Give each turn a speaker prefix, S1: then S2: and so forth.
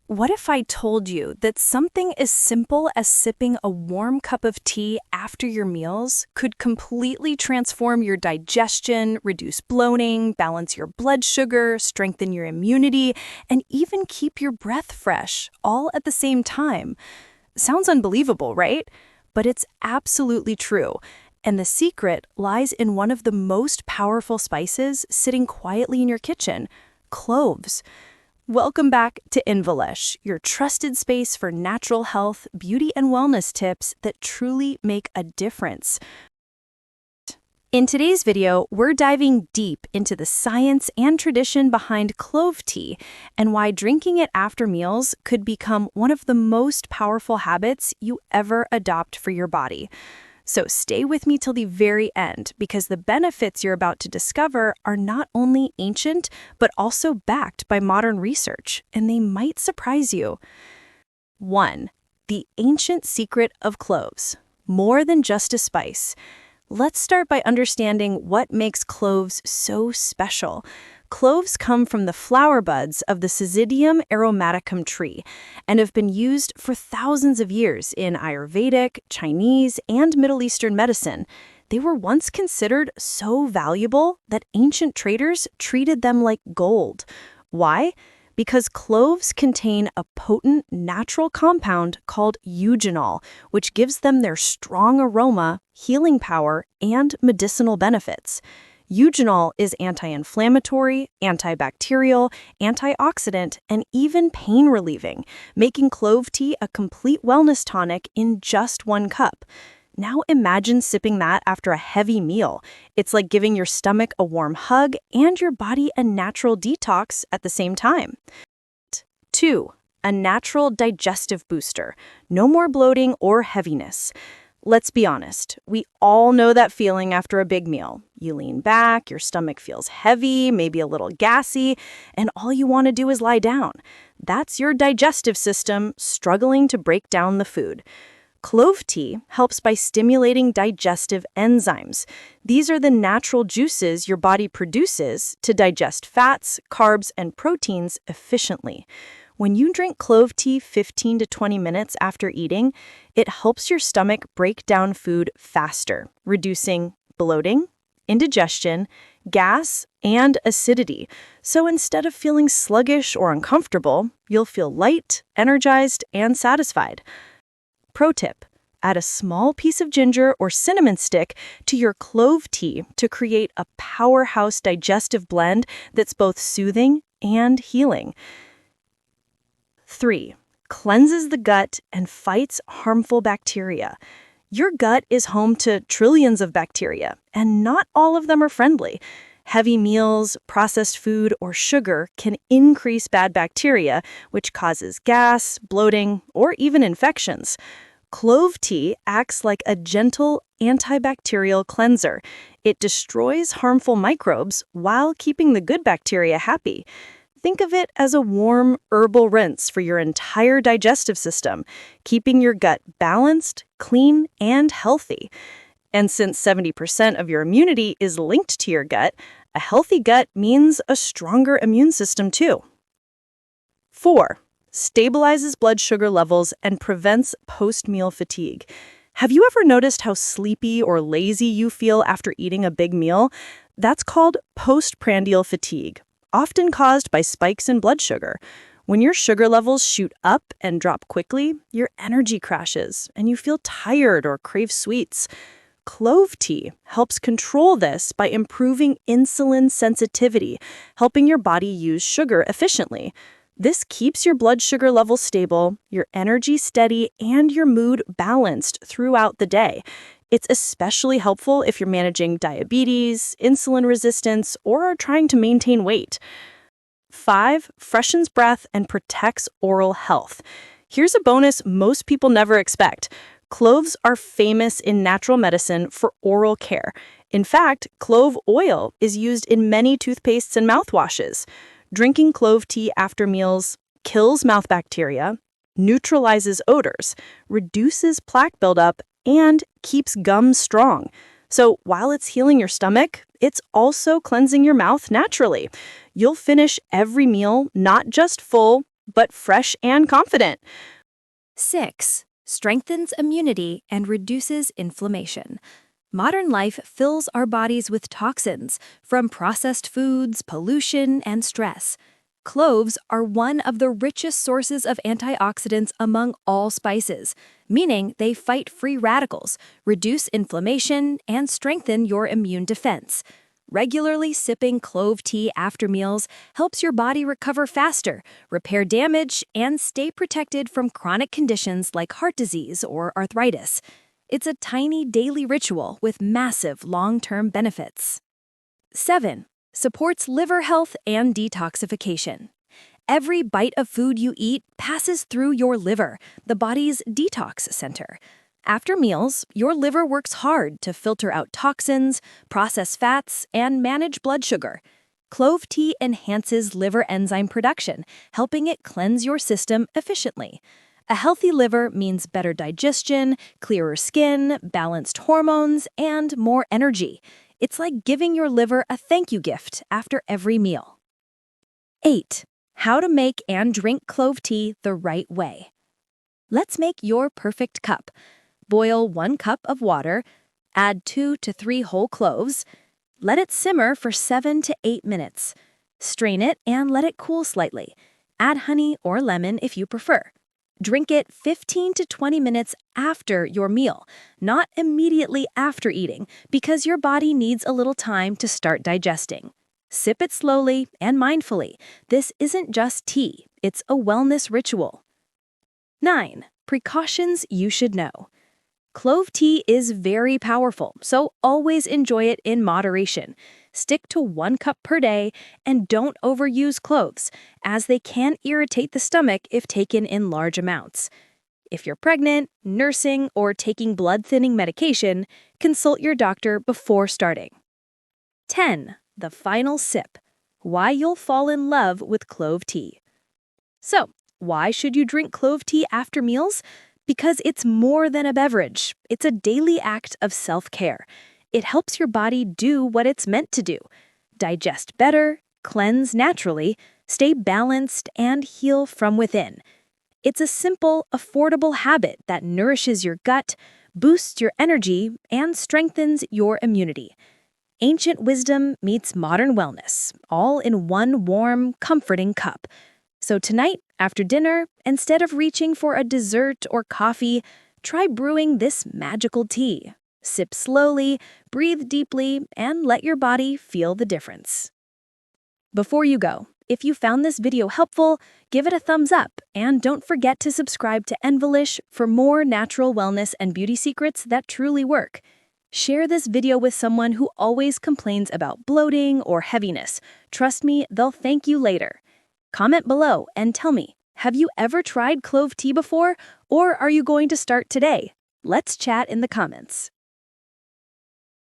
S1: What if I told you that something as simple as sipping a warm cup of tea after your meals could completely transform your digestion, reduce bloating, balance your blood sugar, strengthen your immunity, and even keep your breath fresh, all at the same time? Sounds unbelievable, right? But it's absolutely true. And the secret lies in one of the most powerful spices sitting quietly in your kitchen: cloves. Welcome back to Invalesh, your trusted space for natural health, beauty, and wellness tips that truly make a difference. In today's video, we're diving deep into the science and tradition behind clove tea and why drinking it after meals could become one of the most powerful habits you ever adopt for your body. So stay with me till the very end, because the benefits you're about to discover are not only ancient, but also backed by modern research, and they might surprise you. 1. The ancient secret of cloves. More than just a spice. Let's start by understanding what makes cloves so special. Cloves come from the flower buds of the Syzygium aromaticum tree and have been used for thousands of years in Ayurvedic, Chinese, and Middle Eastern medicine. They were once considered so valuable that ancient traders treated them like gold. Why? Because cloves contain a potent natural compound called eugenol, which gives them their strong aroma, healing power, and medicinal benefits. Eugenol is anti-inflammatory, antibacterial, antioxidant, and even pain-relieving, making clove tea a complete wellness tonic in just one cup. Now imagine sipping that after a heavy meal. It's like giving your stomach a warm hug and your body a natural detox at the same time. 2. A natural digestive booster. No more bloating or heaviness. Let's be honest, we all know that feeling after a big meal. You lean back, your stomach feels heavy, maybe a little gassy, and all you want to do is lie down. That's your digestive system struggling to break down the food. Clove tea helps by stimulating digestive enzymes. These are the natural juices your body produces to digest fats, carbs, and proteins efficiently. When you drink clove tea 15 to 20 minutes after eating, it helps your stomach break down food faster, reducing bloating, indigestion, gas, and acidity. So instead of feeling sluggish or uncomfortable, you'll feel light, energized, and satisfied. Pro tip: add a small piece of ginger or cinnamon stick to your clove tea to create a powerhouse digestive blend that's both soothing and healing. 3. Cleanses the gut and fights harmful bacteria. Your gut is home to trillions of bacteria, and not all of them are friendly. Heavy meals, processed food, or sugar can increase bad bacteria, which causes gas, bloating, or even infections. Clove tea acts like a gentle antibacterial cleanser. It destroys harmful microbes while keeping the good bacteria happy. Think of it as a warm herbal rinse for your entire digestive system, keeping your gut balanced, clean, and healthy. And since 70% of your immunity is linked to your gut, a healthy gut means a stronger immune system too. 4. Stabilizes blood sugar levels and prevents post-meal fatigue. Have you ever noticed how sleepy or lazy you feel after eating a big meal? That's called postprandial fatigue, often caused by spikes in blood sugar. When your sugar levels shoot up and drop quickly, your energy crashes and you feel tired or crave sweets. Clove tea helps control this by improving insulin sensitivity, helping your body use sugar efficiently. This keeps your blood sugar levels stable, your energy steady, and your mood balanced throughout the day. It's especially helpful if you're managing diabetes, insulin resistance, or are trying to maintain weight. 5. Freshens breath and protects oral health. Here's a bonus most people never expect. Cloves are famous in natural medicine for oral care. In fact, clove oil is used in many toothpastes and mouthwashes. Drinking clove tea after meals kills mouth bacteria, neutralizes odors, reduces plaque buildup, and keeps gums strong. So while it's healing your stomach, it's also cleansing your mouth naturally. You'll finish every meal not just full, but fresh and confident.
S2: 6. Strengthens immunity and reduces inflammation. Modern life fills our bodies with toxins from processed foods, pollution, and stress. Cloves are one of the richest sources of antioxidants among all spices, meaning they fight free radicals, reduce inflammation, and strengthen your immune defense. Regularly sipping clove tea after meals helps your body recover faster, repair damage, and stay protected from chronic conditions like heart disease or arthritis. It's a tiny daily ritual with massive long-term benefits. 7. Supports liver health and detoxification. Every bite of food you eat passes through your liver, the body's detox center. After meals, your liver works hard to filter out toxins, process fats, and manage blood sugar. Clove tea enhances liver enzyme production, helping it cleanse your system efficiently. A healthy liver means better digestion, clearer skin, balanced hormones, and more energy. It's like giving your liver a thank you gift after every meal. 8. How to make and drink clove tea the right way. Let's make your perfect cup. Boil 1 cup of water, add 2 to 3 whole cloves, let it simmer for 7 to 8 minutes. Strain it and let it cool slightly. Add honey or lemon if you prefer. Drink it 15 to 20 minutes after your meal, not immediately after eating, because your body needs a little time to start digesting. Sip it slowly and mindfully. This isn't just tea, it's a wellness ritual. 9. Precautions you should know. Clove tea is very powerful, so always enjoy it in moderation. Stick to 1 cup per day and don't overuse cloves, as they can irritate the stomach if taken in large amounts. If you're pregnant, nursing, or taking blood-thinning medication, consult your doctor before starting. 10. The final sip. Why you'll fall in love with clove tea. So, why should you drink clove tea after meals? Because it's more than a beverage. It's a daily act of self-care. It helps your body do what it's meant to do. Digest better, cleanse naturally, stay balanced, and heal from within. It's a simple, affordable habit that nourishes your gut, boosts your energy, and strengthens your immunity. Ancient wisdom meets modern wellness, all in one warm, comforting cup. So tonight, after dinner, instead of reaching for a dessert or coffee, try brewing this magical tea. Sip slowly, breathe deeply, and let your body feel the difference. Before you go, if you found this video helpful, give it a thumbs up and don't forget to subscribe to Envelish for more natural wellness and beauty secrets that truly work. Share this video with someone who always complains about bloating or heaviness. Trust me, they'll thank you later. Comment below and tell me, have you ever tried clove tea before, or are you going to start today? Let's chat in the comments.